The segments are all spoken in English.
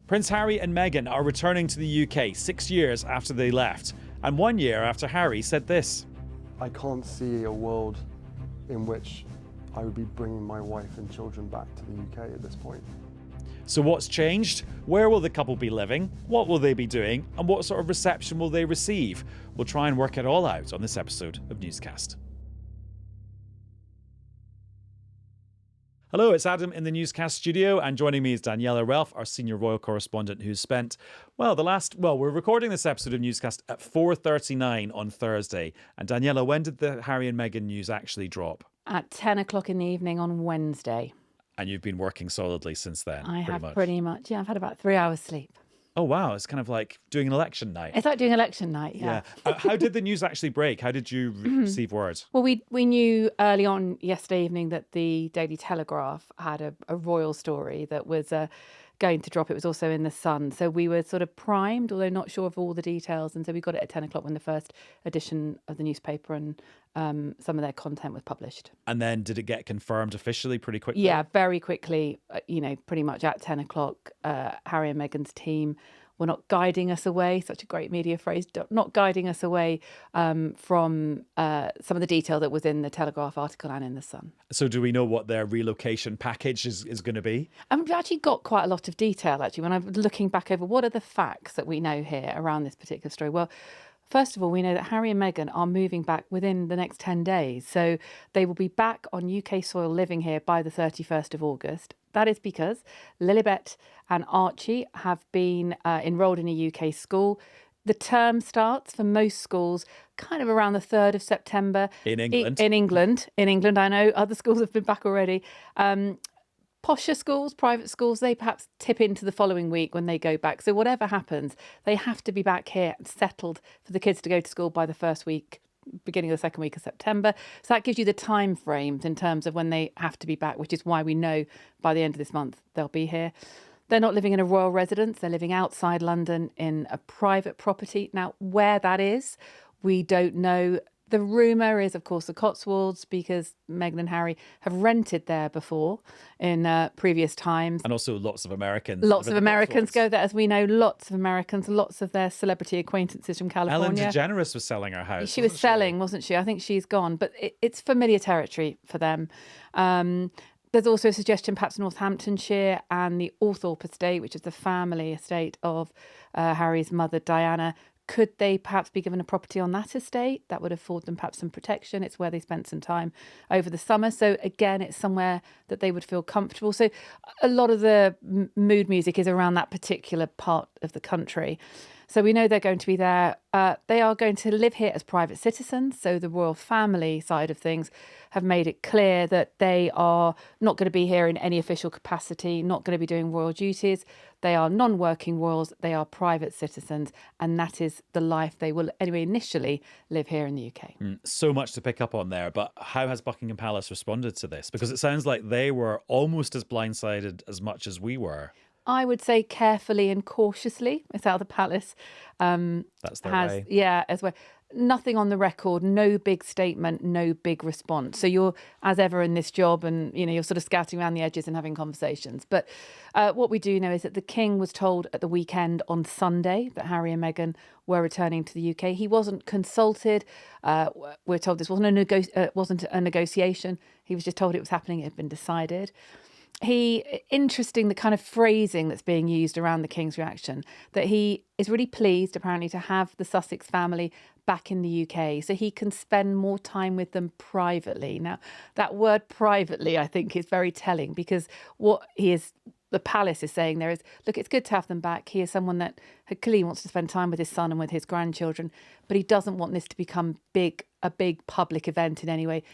Prince Harry and Meghan are returning to the UK 6 years after they left, and 1 year after Harry said this. I can't see a world in which I would be bringing my wife and children back to the UK at this point. So what's changed? Where will the couple be living? What will they be doing? And what sort of reception will they receive? We'll try and work it all out on this episode of Newscast. Hello, it's Adam in the Newscast studio, and joining me is Daniela Relph, our senior royal correspondent, who's spent, we're recording this episode of Newscast at 4:39 on Thursday. And Daniela, when did the Harry and Meghan news actually drop? At 10 o'clock in the evening on Wednesday. And you've been working solidly since then? I have pretty much. Yeah, I've had about 3 hours sleep. Oh, wow. It's kind of like doing an election night. It's like doing election night, yeah. How did the news actually break? How did you receive word? Well, we knew early on yesterday evening that the Daily Telegraph had a royal story that was going to drop. It was also in The Sun. So we were sort of primed, although not sure of all the details. And so we got it at 10 o'clock when the first edition of the newspaper and some of their content was published. And then did it get confirmed officially pretty quickly? Yeah, very quickly, pretty much at 10 o'clock, Harry and Meghan's team were not guiding us away, such a great media phrase, not guiding us away from some of the detail that was in the Telegraph article and in The Sun. So do we know what their relocation package is going to be? We've actually got quite a lot of detail, actually, when I'm looking back over what are the facts that we know here around this particular story. Well, first of all, we know that Harry and Meghan are moving back within the next 10 days. So they will be back on UK soil living here by the 31st of August. That is because Lilibet and Archie have been enrolled in a UK school. The term starts for most schools kind of around the 3rd of September. In England? In England, I know. Other schools have been back already. Posher schools, private schools, they perhaps tip into the following week when they go back. So whatever happens, they have to be back here and settled for the kids to go to school by the first week, beginning of the second week of September. So that gives you the time frames in terms of when they have to be back, which is why we know by the end of this month they'll be here. They're not living in a royal residence. They're living outside London in a private property. Now, where that is, we don't know. The rumour is, of course, the Cotswolds, because Meghan and Harry have rented there before in previous times. And also lots of Americans. Lots of Americans go there, as we know. Lots of Americans, lots of their celebrity acquaintances from California. Ellen DeGeneres was selling her house. She was selling, wasn't she? I think she's gone. But it's familiar territory for them. There's also a suggestion perhaps Northamptonshire and the Althorpe estate, which is the family estate of Harry's mother, Diana. Could they perhaps be given a property on that estate? That would afford them perhaps some protection. It's where they spent some time over the summer. So again, it's somewhere that they would feel comfortable. So a lot of the mood music is around that particular part of the country. So we know they're going to be there. They are going to live here as private citizens. So the royal family side of things have made it clear that they are not going to be here in any official capacity, not going to be doing royal duties. They are non-working royals. They are private citizens. And that is the life they will anyway initially live here in the UK. So much to pick up on there. But how has Buckingham Palace responded to this? Because it sounds like they were almost as blindsided as much as we were. I would say carefully and cautiously. It's how the palace That's their way. Yeah, as well. Nothing on the record, no big statement, no big response. So you're, as ever in this job, and you're sort of scouting around the edges and having conversations. But what we do know is that the King was told at the weekend on Sunday that Harry and Meghan were returning to the UK. He wasn't consulted. We're told this wasn't a negotiation. He was just told it was happening. It had been decided. Interesting, the kind of phrasing that's being used around the King's reaction, that he is really pleased apparently to have the Sussex family back in the UK so he can spend more time with them privately. Now, that word privately, I think, is very telling, because what the palace is saying there is, look, it's good to have them back. He is someone that clearly wants to spend time with his son and with his grandchildren, but he doesn't want this to become a big public event in any way.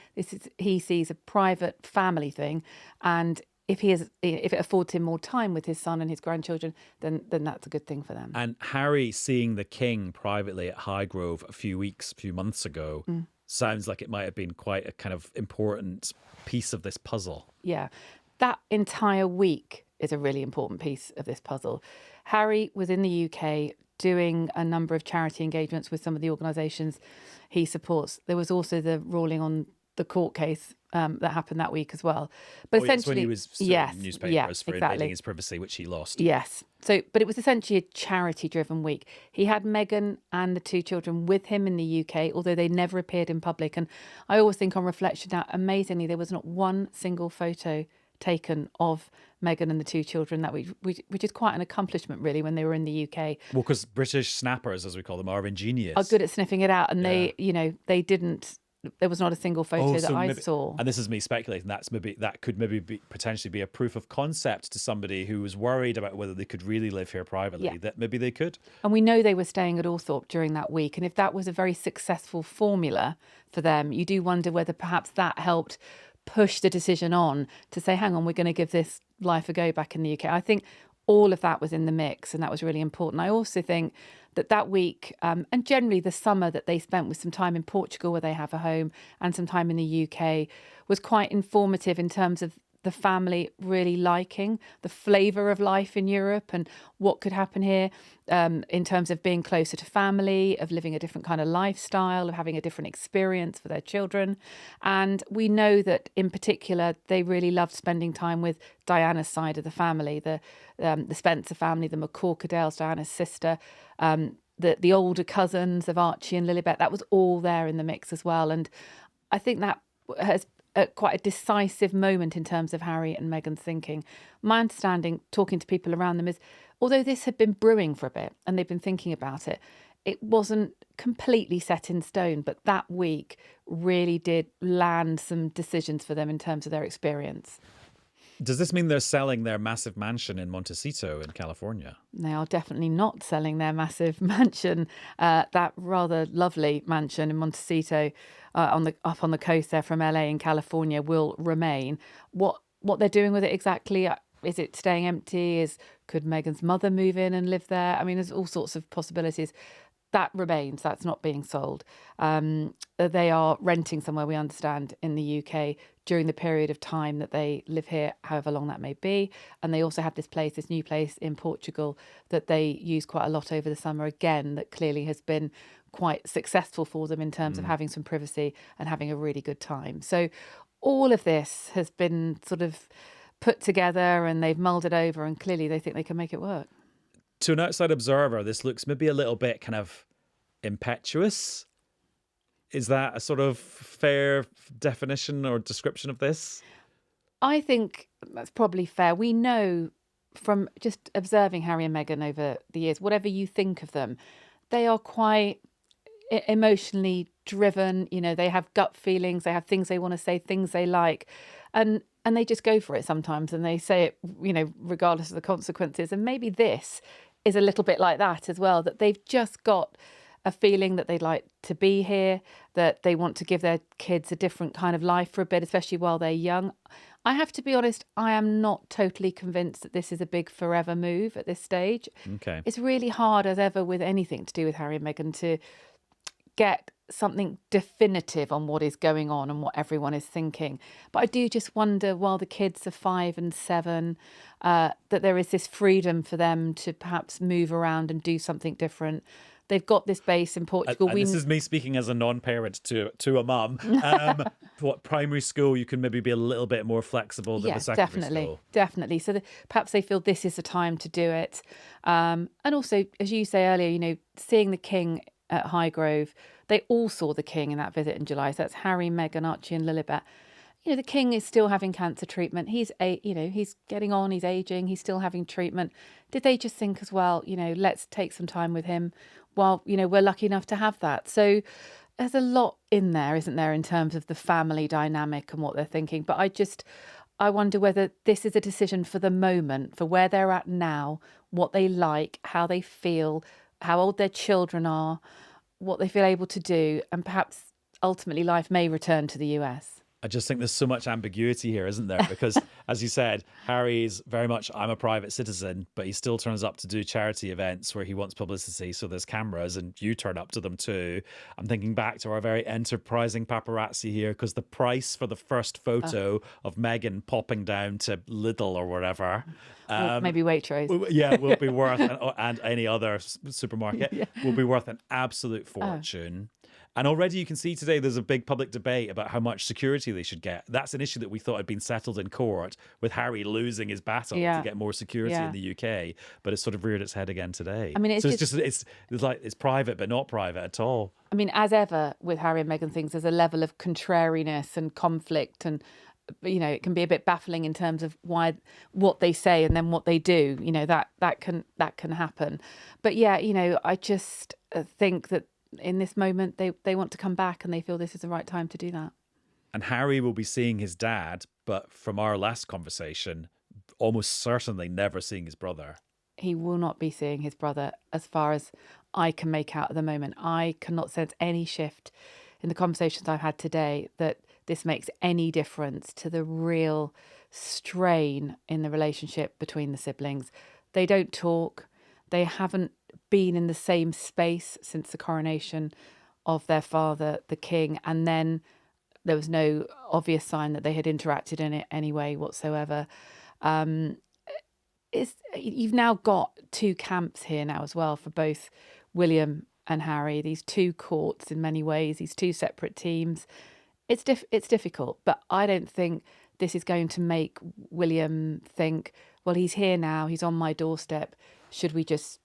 He sees a private family thing, and if it affords him more time with his son and his grandchildren, then that's a good thing for them. And Harry seeing the King privately at Highgrove a few months ago, sounds like it might have been quite a kind of important piece of this puzzle. Yeah, that entire week is a really important piece of this puzzle. Harry was in the UK doing a number of charity engagements with some of the organisations he supports. There was also the ruling on the court case that happened that week as well. But That's when essentially, he was suing newspapers for exactly. invading his privacy, which he lost. Yes. So, but it was essentially a charity-driven week. He had Meghan and the 2 children with him in the UK, although they never appeared in public. And I always think on reflection now, amazingly, there was not one single photo taken of Meghan and the 2 children that week, which is quite an accomplishment, really, when they were in the UK. Well, because British snappers, as we call them, are ingenious. Are good at sniffing it out. And they didn't. There was not a single photo that I saw. And this is me speculating. That could potentially be a proof of concept to somebody who was worried about whether they could really live here privately. Yeah. That maybe they could. And we know they were staying at Althorpe during that week. And if that was a very successful formula for them, you do wonder whether perhaps that helped push the decision on to say, hang on, we're going to give this life a go back in the UK. I think all of that was in the mix, and that was really important. I also think that week, and generally the summer that they spent with some time in Portugal where they have a home and some time in the UK, was quite informative in terms of the family really liking the flavour of life in Europe and what could happen here, in terms of being closer to family, of living a different kind of lifestyle, of having a different experience for their children. And we know that in particular, they really loved spending time with Diana's side of the family, the Spencer family, the McCorkadales, Diana's sister, the older cousins of Archie and Lilibet. That was all there in the mix as well. And I think that has quite a decisive moment in terms of Harry and Meghan's thinking. My understanding, talking to people around them, is although this had been brewing for a bit and they've been thinking about it, it wasn't completely set in stone. But that week really did land some decisions for them in terms of their experience. Does this mean they're selling their massive mansion in Montecito in California? They are definitely not selling their massive mansion, that rather lovely mansion in Montecito up on the coast there from LA in California will remain. What they're doing with it exactly, is it staying empty? Could Meghan's mother move in and live there? I mean, there's all sorts of possibilities. That remains, that's not being sold. They are renting somewhere, we understand, in the UK during the period of time that they live here, however long that may be. And they also have this new place in Portugal that they use quite a lot over the summer, again, that clearly has been quite successful for them in terms of having some privacy and having a really good time. So all of this has been sort of put together and they've mulled it over, and clearly they think they can make it work. To an outside observer, this looks maybe a little bit kind of impetuous. Is that a sort of fair definition or description of this? I think that's probably fair. We know from just observing Harry and Meghan over the years, whatever you think of them, they are quite emotionally driven. You know, they have gut feelings, they have things they want to say, things they like. And they just go for it sometimes, and they say it, you know, regardless of the consequences. And maybe this is a little bit like that as well, that they've just got a feeling that they'd like to be here, that they want to give their kids a different kind of life for a bit, especially while they're young. I have to be honest, I am not totally convinced that this is a big forever move at this stage. Okay. It's really hard, as ever, with anything to do with Harry and Meghan, to get something definitive on what is going on and what everyone is thinking. But I do just wonder, while the kids are 5 and 7, that there is this freedom for them to perhaps move around and do something different. They've got this base in Portugal. And this is me speaking as a non-parent to a mum. What primary school, you can maybe be a little bit more flexible than the secondary school. Definitely. So perhaps they feel this is the time to do it. And also, as you say earlier, you know, seeing the King at Highgrove, they all saw the King in that visit in July. So that's Harry, Meghan, Archie and Lilibet. You know, the King is still having cancer treatment. He's getting on, he's aging, he's still having treatment. Did they just think as well, you know, let's take some time with him while, you know, we're lucky enough to have that. So there's a lot in there, isn't there, in terms of the family dynamic and what they're thinking. But I wonder whether this is a decision for the moment, for where they're at now, what they like, how they feel, how old their children are, what they feel able to do, and perhaps ultimately life may return to the US. I just think there's so much ambiguity here, isn't there? Because, as you said, Harry's very much, I'm a private citizen, but he still turns up to do charity events where he wants publicity. So there's cameras and you turn up to them too. I'm thinking back to our very enterprising paparazzi here, because the price for the first photo of Meghan popping down to Lidl or whatever. Maybe Waitrose. Yeah, will be worth, and any other supermarket, will be worth an absolute fortune. And already you can see today there's a big public debate about how much security they should get. That's an issue that we thought had been settled in court, with Harry losing his battle to get more security in the UK. But it's sort of reared its head again today. I mean, it's like it's private but not private at all. I mean, as ever with Harry and Meghan things, there's a level of contrariness and conflict, and it can be a bit baffling in terms of what they say and then what they do. That can happen. But I just think that in this moment they want to come back, and they feel this is the right time to do that. And Harry will be seeing his dad, but from our last conversation, almost certainly never seeing his brother. He will not be seeing his brother, as far as I can make out at the moment. I cannot sense any shift in the conversations I've had today that this makes any difference to the real strain in the relationship between the siblings. They don't talk. They haven't been in the same space since the coronation of their father, the king, and then there was no obvious sign that they had interacted in it anyway whatsoever. You've now got two camps here now as well for both William and Harry, these two courts in many ways, these two separate teams. It's difficult, but I don't think this is going to make William think, well, he's here now, he's on my doorstep, should we just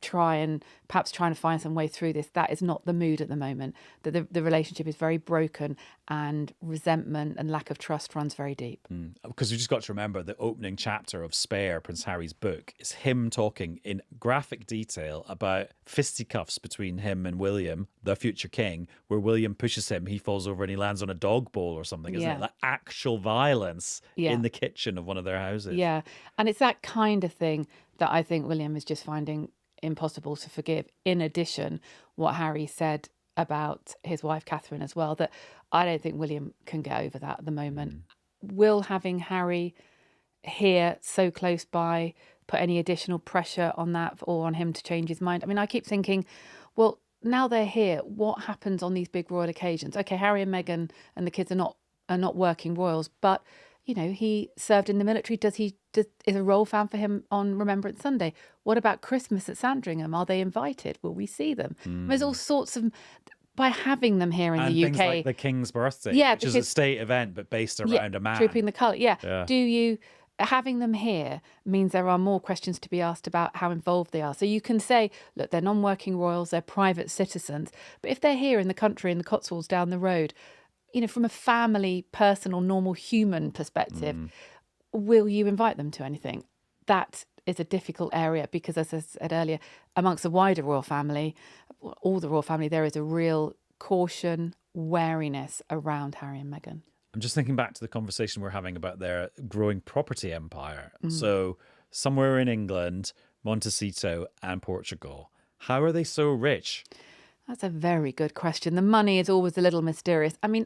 try to find some way through this? That is not the mood at the moment. The relationship is very broken, and resentment and lack of trust runs very deep. Because we just got to remember the opening chapter of Spare, Prince Harry's book, is him talking in graphic detail about fisticuffs between him and William, the future king, where William pushes him, he falls over and he lands on a dog bowl or something, isn't it? Like actual violence in the kitchen of one of their houses. Yeah, and it's that kind of thing that I think William is just finding impossible to forgive. In addition, what Harry said about his wife Catherine as well, that I don't think William can get over that at the moment. Will having Harry here so close by put any additional pressure on that, or on him to change his mind? I mean, I keep thinking, well, now they're here, what happens on these big royal occasions? Okay, Harry and Meghan and the kids are not working royals, but he served in the military. Is a role found for him on Remembrance Sunday? What about Christmas at Sandringham? Are they invited? Will we see them? There's all sorts of, by having them here in the UK. Things like the King's birthday, which is a state event but based around a man. Trooping the colour. Having them here means there are more questions to be asked about how involved they are. So you can say, look, they're non-working royals, they're private citizens, but if they're here in the country, in the Cotswolds down the road, from a family, personal, normal human perspective, will you invite them to anything? That is a difficult area because, as I said earlier, amongst the wider royal family, all the royal family, there is a real caution, wariness around Harry and Meghan. I'm just thinking back to the conversation we're having about their growing property empire. So somewhere in England, Montecito and Portugal, how are they so rich? That's a very good question. The money is always a little mysterious. I mean,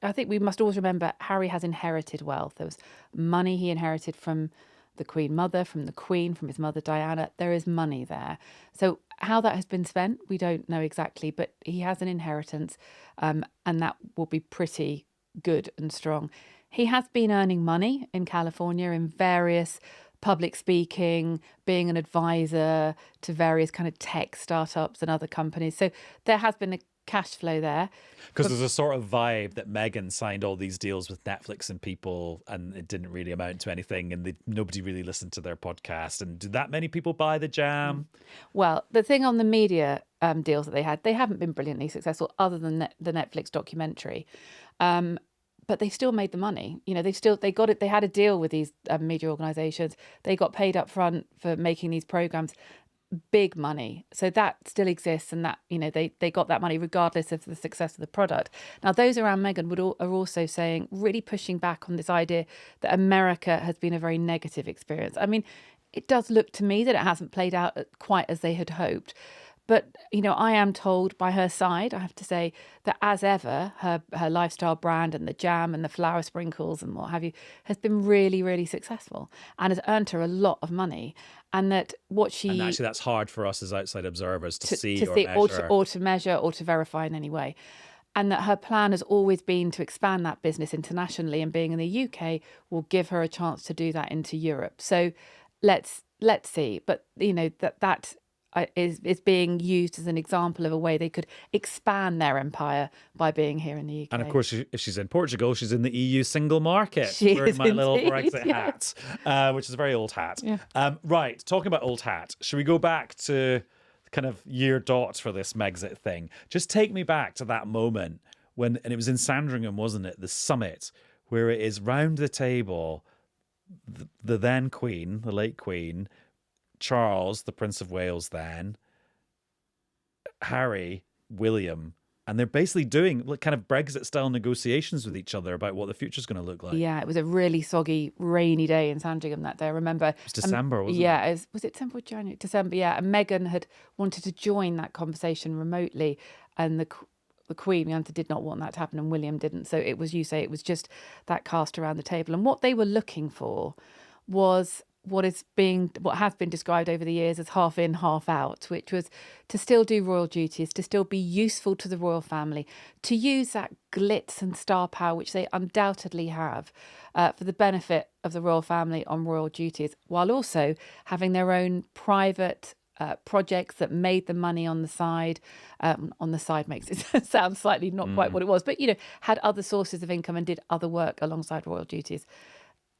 I think we must always remember Harry has inherited wealth. There was money he inherited from the Queen Mother, from the Queen, from his mother Diana. There is money there. So how that has been spent, we don't know exactly, but he has an inheritance, and that will be pretty good and strong. He has been earning money in California in various public speaking, being an advisor to various kind of tech startups and other companies. So there has been a cash flow there. Because there's a sort of vibe that Meghan signed all these deals with Netflix and people, and it didn't really amount to anything, and nobody really listened to their podcast. And did that many people buy the jam? Well, the thing on the media deals that they haven't been brilliantly successful, other than the Netflix documentary. But they still made the money. They got it. They had a deal with these media organisations. They got paid up front for making these programmes. Big money. So that still exists, and that they got that money regardless of the success of the product. Now, those around Meghan are also saying, really pushing back on this idea that America has been a very negative experience. I mean, it does look to me that it hasn't played out quite as they had hoped. But, I am told by her side, I have to say, that as ever, her lifestyle brand and the jam and the flower sprinkles and what have you has been really, really successful and has earned her a lot of money. And that what she... And actually, that's hard for us as outside observers to see or measure. Or to measure or to verify in any way. And that her plan has always been to expand that business internationally, and being in the UK will give her a chance to do that into Europe. So let's see. But, that is being used as an example of a way they could expand their empire by being here in the UK. And of course, if she's in Portugal, she's in the EU single market. She wearing is my little indeed, Brexit yes. hat, which is a very old hat. Yeah. Right, talking about old hat, should we go back to kind of year dot for this Megxit thing? Just take me back to that moment when, and it was in Sandringham, wasn't it? The summit, where it is round the table, the then Queen, the late Queen, Charles, the Prince of Wales then, Harry, William, and they're basically doing kind of Brexit-style negotiations with each other about what the future's going to look like. Yeah, it was a really soggy, rainy day in Sandringham that day. I remember. It was December, wasn't it? Yeah, was it December or January? December, yeah. And Meghan had wanted to join that conversation remotely, and the Queen, Bianca, did not want that to happen, and William didn't. So it was, you say, it was just that cast around the table. And what they were looking for was what has been described over the years as half in, half out, which was to still do royal duties, to still be useful to the royal family, to use that glitz and star power, which they undoubtedly have, for the benefit of the royal family on royal duties, while also having their own private projects that made the money on the side. On the side makes it sound slightly not quite what it was, but, had other sources of income and did other work alongside royal duties.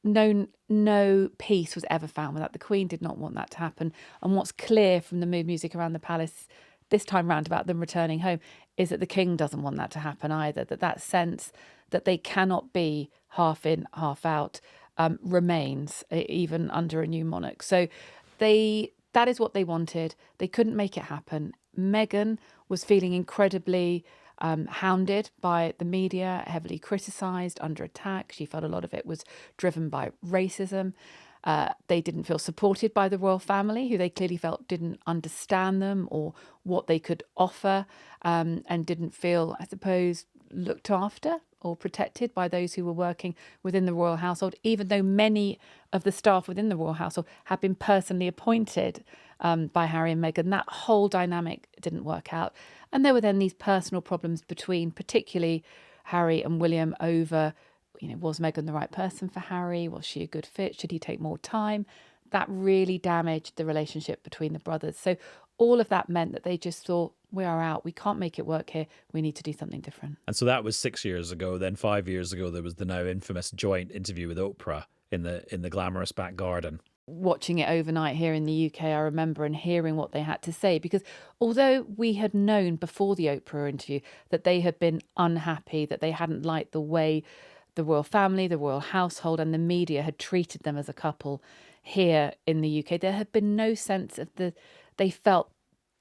No peace was ever found with that. The Queen did not want that to happen. And what's clear from the mood music around the palace this time round about them returning home is that the King doesn't want that to happen either. That sense that they cannot be half in, half out remains even under a new monarch. So that is what they wanted. They couldn't make it happen. Meghan was feeling incredibly hounded by the media, heavily criticised, under attack. She felt a lot of it was driven by racism. They didn't feel supported by the royal family, who they clearly felt didn't understand them or what they could offer, and didn't feel, I suppose, looked after or protected by those who were working within the royal household, even though many of the staff within the royal household had been personally appointed by Harry and Meghan. That whole dynamic didn't work out. And there were then these personal problems between particularly Harry and William over, was Meghan the right person for Harry? Was she a good fit? Should he take more time? That really damaged the relationship between the brothers. So all of that meant that they just thought, we are out. We can't make it work here. We need to do something different. And so that was 6 years ago. Then 5 years ago, there was the now infamous joint interview with Oprah in the glamorous back garden. Watching it overnight here in the UK, I remember, and hearing what they had to say, because although we had known before the Oprah interview that they had been unhappy, that they hadn't liked the way the royal family, the royal household and the media had treated them as a couple here in the UK, there had been no sense of they felt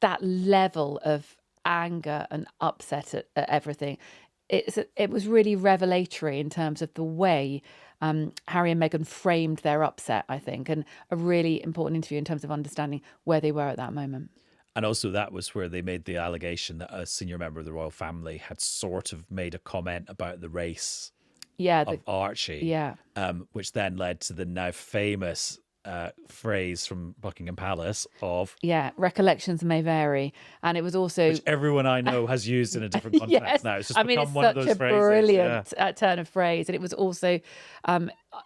that level of anger and upset at everything. It was really revelatory in terms of the way Harry and Meghan framed their upset, I think, and a really important interview in terms of understanding where they were at that moment. And also that was where they made the allegation that a senior member of the royal family had sort of made a comment about the race of Archie, which then led to the now famous phrase from Buckingham Palace of recollections may vary, and it was also which everyone I know has used in a different context yes. now. It's just it's one of those such a phrases. brilliant turn of phrase, and it was also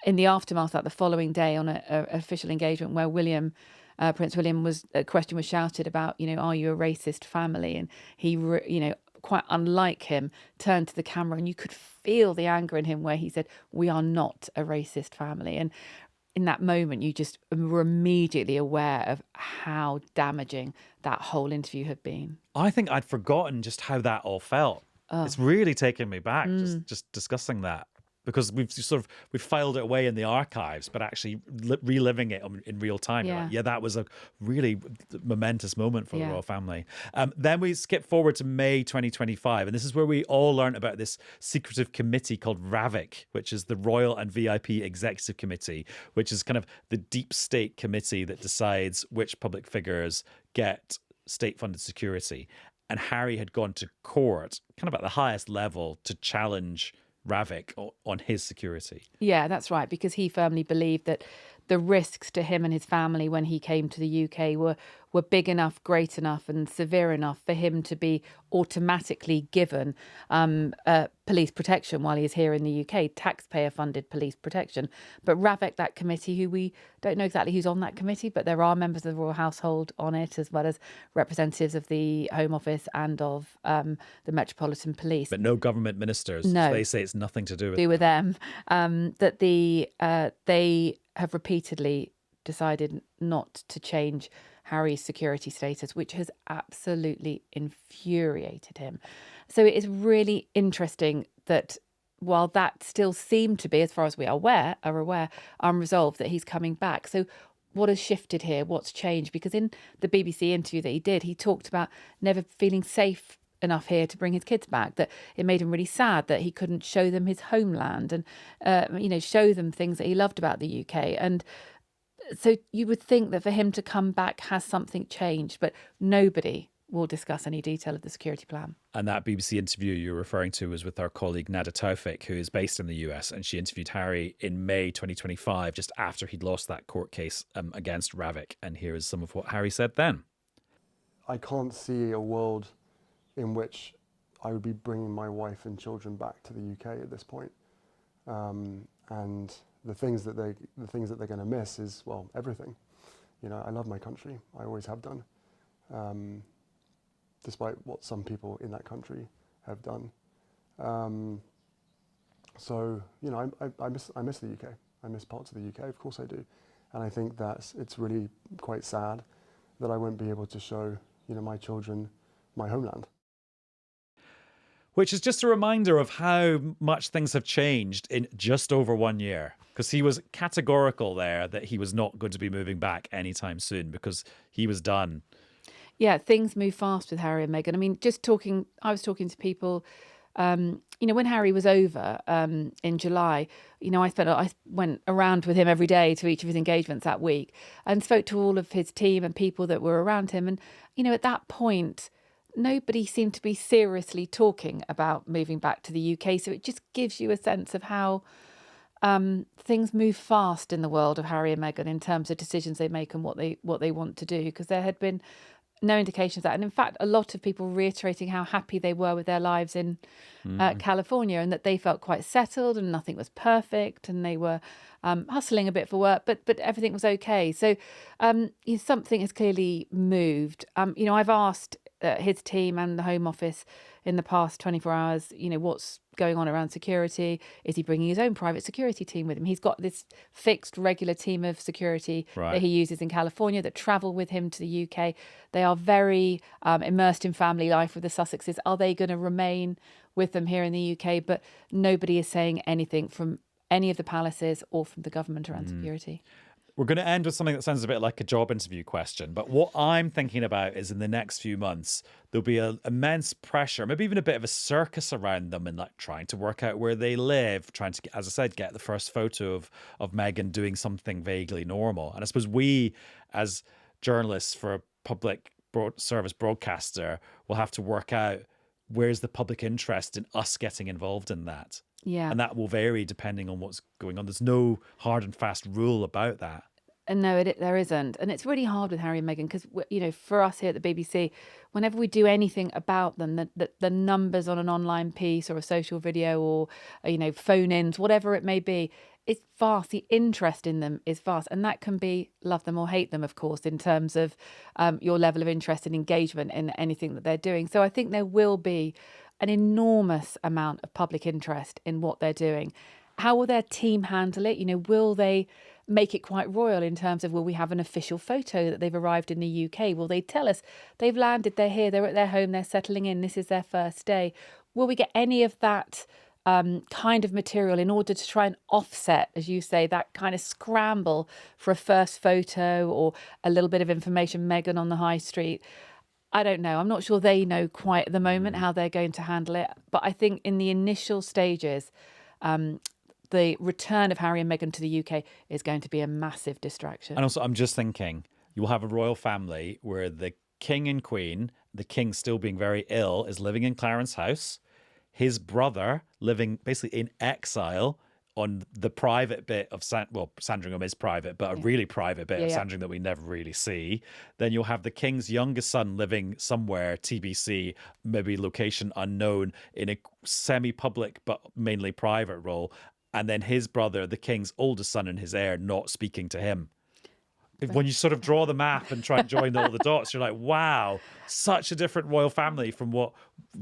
in the aftermath that the following day on an official engagement where Prince William a question was shouted about, are you a racist family, and he quite unlike him turned to the camera, and you could feel the anger in him where he said, we are not a racist family. And in that moment, you just were immediately aware of how damaging that whole interview had been. I think I'd forgotten just how that all felt. It's really taken me back just discussing that, because we've filed it away in the archives, but actually reliving it in real time. Yeah. That was a really momentous moment for the royal family. Then we skip forward to May 2025, and this is where we all learned about this secretive committee called RAVIC, which is the Royal and VIP Executive Committee, which is kind of the deep state committee that decides which public figures get state-funded security. And Harry had gone to court, kind of at the highest level, to challenge RAVIC on his security. Yeah, that's right, because he firmly believed that the risks to him and his family when he came to the UK were were big enough, great enough and severe enough for him to be automatically given police protection while he's here in the UK, taxpayer-funded police protection. But Ravek, that committee, who we don't know exactly who's on that committee, but there are members of the royal household on it, as well as representatives of the Home Office and of the Metropolitan Police. But no government ministers. No. They say it's nothing to do with them. That they have repeatedly decided not to change Harry's security status, which has absolutely infuriated him. So it is really interesting that while that still seemed to be, as far as we are aware, unresolved, that he's coming back. So what has shifted here? What's changed? Because in the BBC interview that he did, he talked about never feeling safe enough here to bring his kids back, that it made him really sad that he couldn't show them his homeland and show them things that he loved about the UK. And so you would think that for him to come back has something changed, but nobody will discuss any detail of the security plan. And that BBC interview you're referring to was with our colleague Nada Taufik, who is based in the US, and she interviewed Harry in May 2025, just after he'd lost that court case against Ravik. And here is some of what Harry said then. I can't see a world in which I would be bringing my wife and children back to the UK at this point. And the things that they're going to miss is, well, everything. You know, I love my country. I always have done, despite what some people in that country have done. So, you know, I miss the UK. I miss parts of the UK. Of course I do. And I think it's really quite sad that I won't be able to show, you know, my children my homeland. Which is just a reminder of how much things have changed in just over 1 year. Because he was categorical there that he was not going to be moving back anytime soon because he was done. Yeah, things move fast with Harry and Meghan. I mean, I was talking to people, when Harry was over in July, I went around with him every day to each of his engagements that week and spoke to all of his team and people that were around him. And, at that point, nobody seemed to be seriously talking about moving back to the UK. So it just gives you a sense of how things move fast in the world of Harry and Meghan in terms of decisions they make and what they want to do. Because there had been no indications of that. And in fact, a lot of people reiterating how happy they were with their lives in California and that they felt quite settled and nothing was perfect and they were hustling a bit for work, but everything was okay. So something has clearly moved. I've asked his team and the Home Office in the past 24 hours, what's going on around security. Is he bringing his own private security team with him? He's got this fixed regular team of security that he uses in California that travel with him to the UK. They are very immersed in family life with the Sussexes. Are they going to remain with them here in the UK? But nobody is saying anything from any of the palaces or from the government around security. We're going to end with something that sounds a bit like a job interview question. But what I'm thinking about is in the next few months, there'll be an immense pressure, maybe even a bit of a circus around them and like trying to work out where they live, trying to, as I said, get the first photo of Meghan doing something vaguely normal. And I suppose we, as journalists for a public service broadcaster, will have to work out where's the public interest in us getting involved in that. Yeah. And that will vary depending on what's going on. There's no hard and fast rule about that. And no, there isn't. And it's really hard with Harry and Meghan because, for us here at the BBC, whenever we do anything about them, the numbers on an online piece or a social video or, phone-ins, whatever it may be, it's vast. The interest in them is vast. And that can be love them or hate them, of course, in terms of your level of interest and engagement in anything that they're doing. So I think there will be an enormous amount of public interest in what they're doing. How will their team handle it? Will they make it quite royal in terms of, will we have an official photo that they've arrived in the UK? Will they tell us they've landed, they're here, they're at their home, they're settling in, this is their first day? Will we get any of that kind of material in order to try and offset, as you say, that kind of scramble for a first photo or a little bit of information, Meghan on the high street? I don't know. I'm not sure they know quite at the moment how they're going to handle it. But I think in the initial stages, the return of Harry and Meghan to the UK is going to be a massive distraction. And also, I'm just thinking, you will have a royal family where the king and queen, the king still being very ill, is living in Clarence House. His brother living basically in exile on the private bit of Sandringham is private, but a really private bit of Sandringham that we never really see. Then you'll have the king's youngest son living somewhere, TBC, maybe location unknown, in a semi-public but mainly private role. And then his brother, the king's oldest son and his heir, not speaking to him. When you sort of draw the map and try and join all the dots, you're like, wow, such a different royal family from what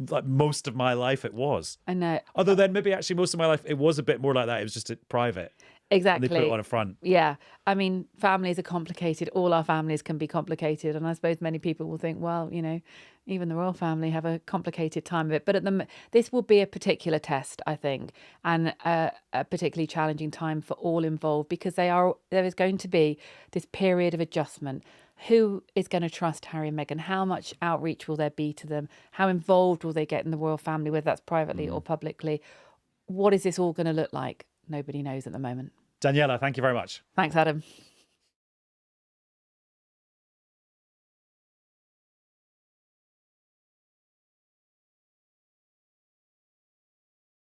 like most of my life it was. I know. Although then maybe actually most of my life it was a bit more like that. It was just private. Exactly. And they put it on a front. Yeah. I mean, families are complicated. All our families can be complicated. And I suppose many people will think, well, you know, even the royal family have a complicated time of it. But this will be a particular test, I think, and a particularly challenging time for all involved, because there is going to be this period of adjustment. Who is going to trust Harry and Meghan? How much outreach will there be to them? How involved will they get in the royal family, whether that's privately or publicly? What is this all going to look like? Nobody knows at the moment. Daniela, thank you very much. Thanks, Adam.